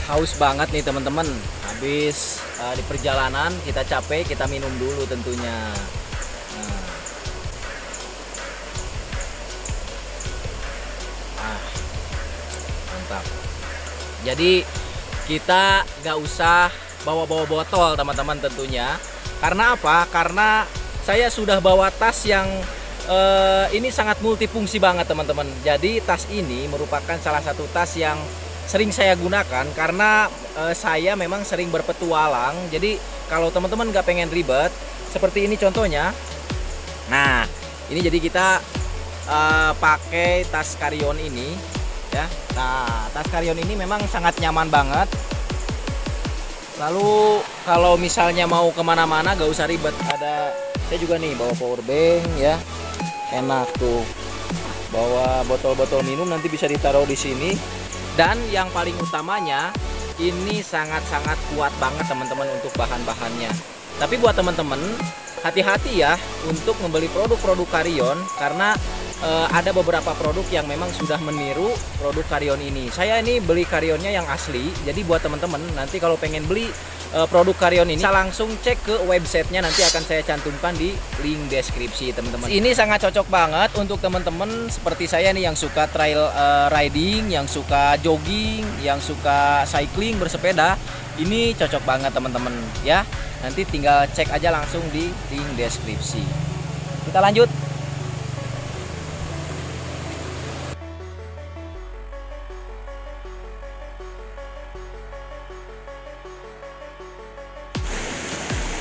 Haus banget nih teman-teman. Habis di perjalanan kita capek, kita minum dulu tentunya. Mantap. Jadi kita nggak usah bawa-bawa botol teman-teman tentunya. Karena apa? Karena saya sudah bawa tas yang ini sangat multifungsi banget teman-teman. Jadi tas ini merupakan salah satu tas yang sering saya gunakan karena saya memang sering berpetualang. Jadi kalau teman-teman nggak pengen ribet seperti ini contohnya. Nah ini jadi kita pakai tas karyon ini ya. Nah tas karyon ini memang sangat nyaman banget. Lalu kalau misalnya mau kemana-mana gak usah ribet. Saya juga nih bawa power bank ya, enak tuh. Bawa botol-botol minum nanti bisa ditaruh di sini. Dan yang paling utamanya ini sangat-sangat kuat banget teman-teman untuk bahan-bahannya. Tapi buat teman-teman hati-hati ya untuk membeli produk-produk karyon karena ada beberapa produk yang memang sudah meniru produk karyon ini. Saya ini beli karyonnya yang asli. Jadi buat teman-teman nanti kalau pengen beli produk karyon ini bisa langsung cek ke websitenya, nanti akan saya cantumkan di link deskripsi teman-teman. Ini sangat cocok banget untuk teman-teman seperti saya nih yang suka trail riding, yang suka jogging, yang suka cycling, bersepeda. Ini cocok banget teman-teman ya. Nanti tinggal cek aja langsung di link deskripsi. Kita lanjut.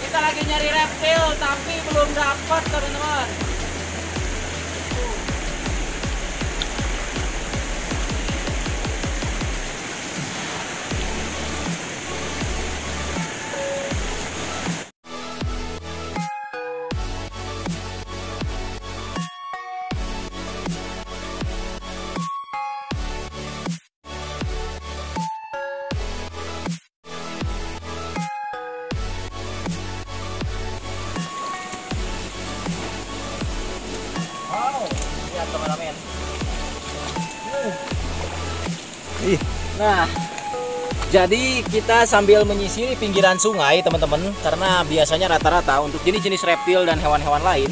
Kita lagi nyari reptil tapi belum dapat teman-teman. Lihat teman-teman. Nah, jadi kita sambil menyisiri pinggiran sungai teman-teman, karena biasanya rata-rata untuk jenis-jenis reptil dan hewan-hewan lain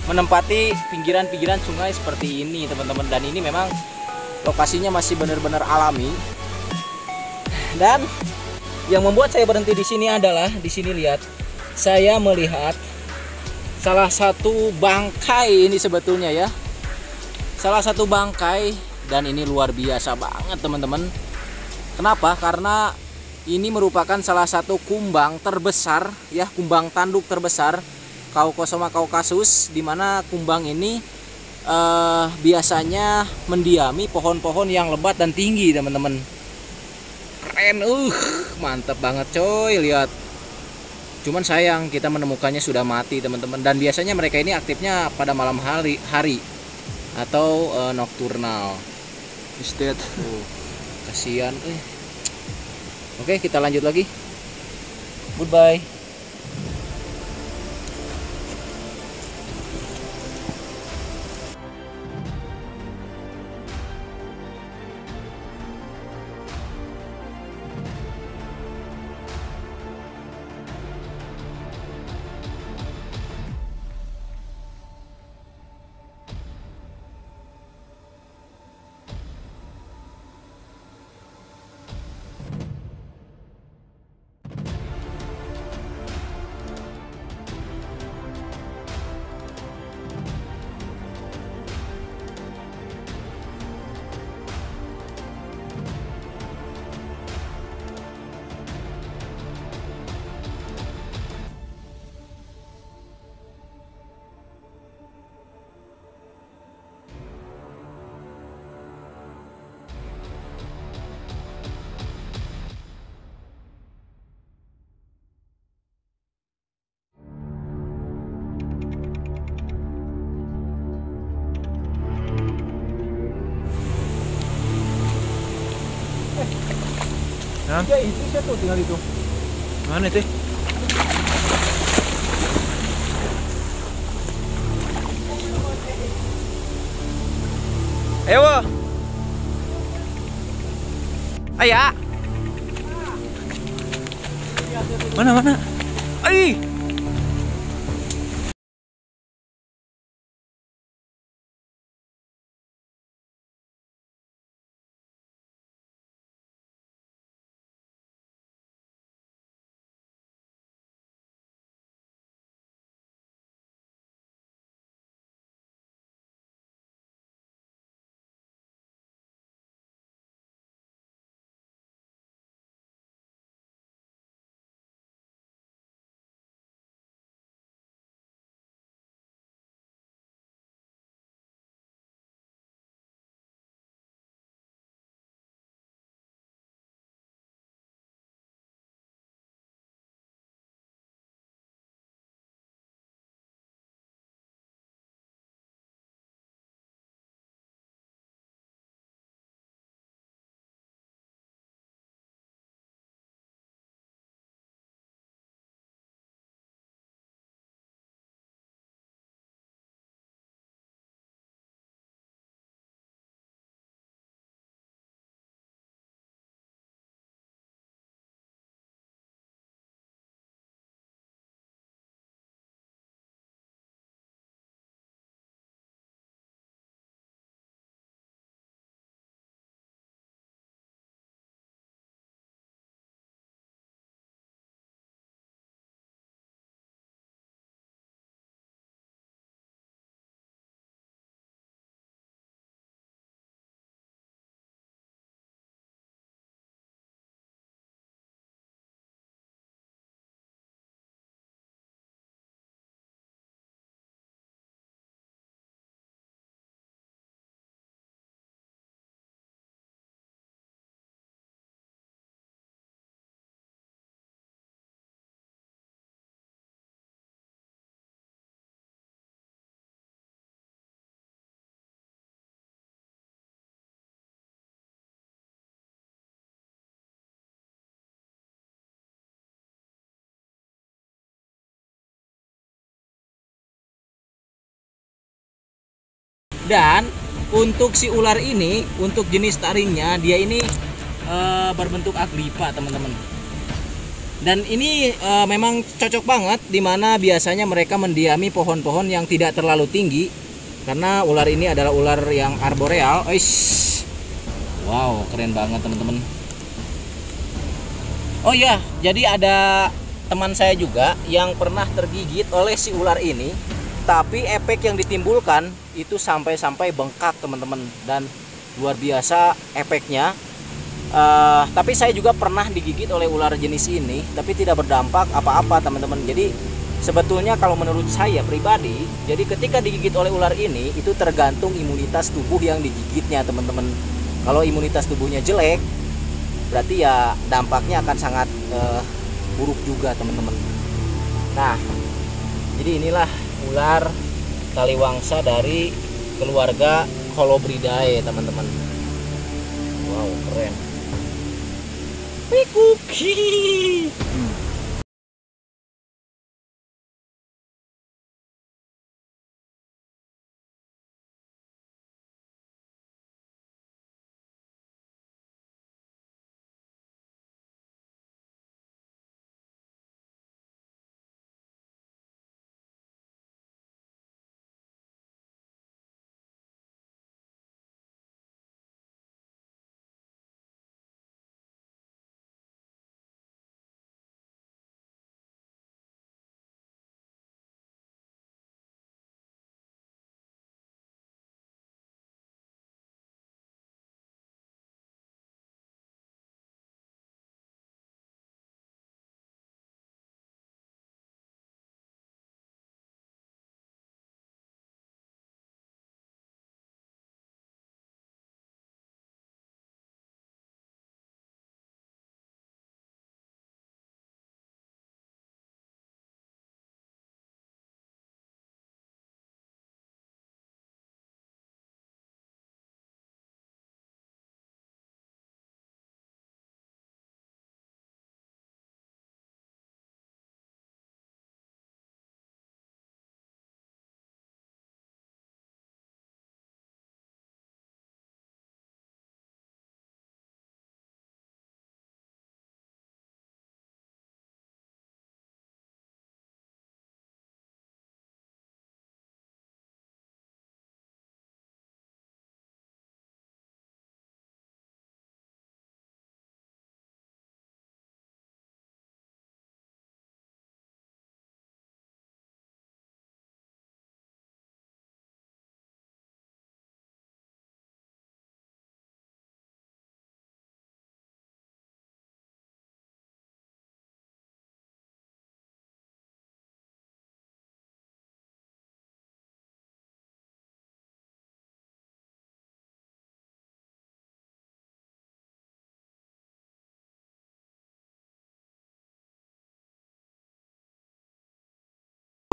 menempati pinggiran-pinggiran sungai seperti ini teman-teman. Dan ini memang lokasinya masih benar-benar alami. Dan yang membuat saya berhenti di sini adalah di sini lihat, saya melihat salah satu bangkai ini sebetulnya ya. Salah satu bangkai, dan ini luar biasa banget teman-teman. Kenapa? Karena ini merupakan salah satu kumbang terbesar ya, kumbang tanduk terbesar Caucosoma caucasus, di mana kumbang ini biasanya mendiami pohon-pohon yang lebat dan tinggi teman-teman. Keren, mantap banget coy, lihat. Cuman sayang kita menemukannya sudah mati teman-teman, dan biasanya mereka ini aktifnya pada malam hari atau nokturnal. Instead. Kasihan. Oke, kita lanjut lagi. Goodbye. Nah, Ya itu tuh tinggal itu. mana itu? Ayo, Ayah. Mana mana? Ai. Dan untuk si ular ini, untuk jenis taringnya, dia ini berbentuk aglipa, teman-teman. Dan ini memang cocok banget, dimana biasanya mereka mendiami pohon-pohon yang tidak terlalu tinggi, karena ular ini adalah ular yang arboreal. Eish. Wow, keren banget teman-teman. Oh ya, jadi ada teman saya juga yang pernah tergigit oleh si ular ini, tapi efek yang ditimbulkan itu sampai-sampai bengkak, teman-teman, dan luar biasa efeknya. Tapi saya juga pernah digigit oleh ular jenis ini, tapi tidak berdampak apa-apa, teman-teman. Jadi sebetulnya kalau menurut saya pribadi, jadi ketika digigit oleh ular ini itu tergantung imunitas tubuh yang digigitnya, teman-teman. Kalau imunitas tubuhnya jelek, berarti ya dampaknya akan sangat buruk juga, teman-teman. Nah, jadi inilah ular taliwangsa dari keluarga Colubridae, teman-teman. Wow, keren. Wikuki.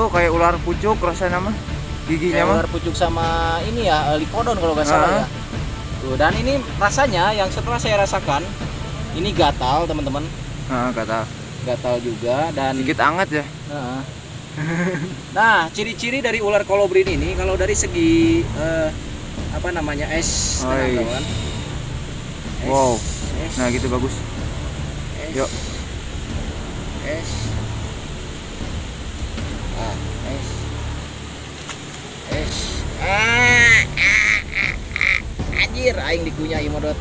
tuh kayak ular pucuk rasanya mah. Giginya mah. Ular pucuk sama ini ya, lipodon kalau nggak salah ya. Tuh, dan ini rasanya yang setelah saya rasakan, ini gatal teman-teman. Gatal. Gatal juga dan Sedikit hangat ya. Nah, ciri-ciri dari ular kolobrin ini kalau dari segi apa namanya es, teman-teman. Wow. Nah gitu bagus. Yuk. Es. Es. Es. Anjir, aing dikunyah ieu modot.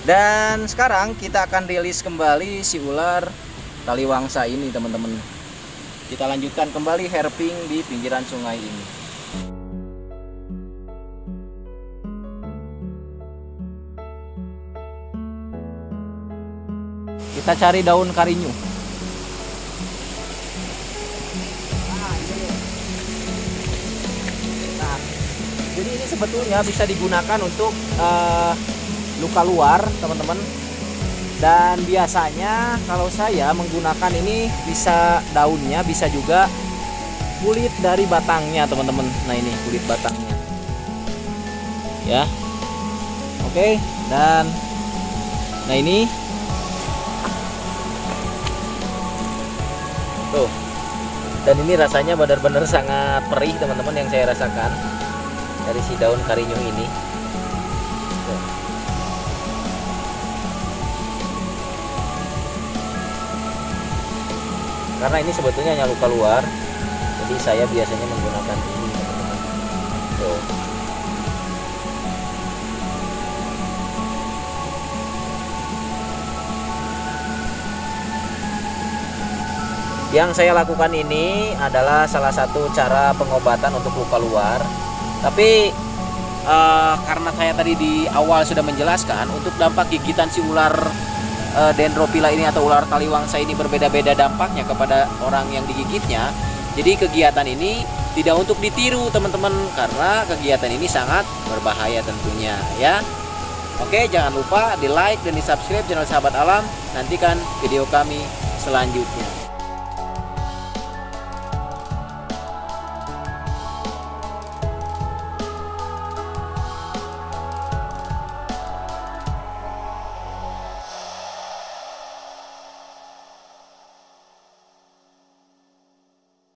Dan sekarang kita akan rilis kembali si ular taliwangsa ini, teman-teman. Kita lanjutkan kembali herping di pinggiran sungai ini. Kita cari daun karinyu. Nah, jadi ini sebetulnya bisa digunakan untuk luka luar, teman-teman. Dan biasanya kalau saya menggunakan ini bisa daunnya, bisa juga kulit dari batangnya, teman-teman. Nah, ini kulit batangnya. Ya. Oke, dan nah ini tuh. Dan ini rasanya benar-benar sangat perih, teman-teman, yang saya rasakan dari si daun karinyu ini. Tuh. Karena ini sebetulnya hanya luka luar, jadi saya biasanya menggunakan ini, teman-teman. Tuh. Yang saya lakukan ini adalah salah satu cara pengobatan untuk luka luar. Tapi karena saya tadi di awal sudah menjelaskan, untuk dampak gigitan si ular Dendrophila ini atau ular taliwangsa ini berbeda-beda dampaknya kepada orang yang digigitnya. Jadi kegiatan ini tidak untuk ditiru, teman-teman, karena kegiatan ini sangat berbahaya tentunya ya. Oke, jangan lupa di like dan di subscribe channel Sahabat Alam. Nantikan video kami selanjutnya.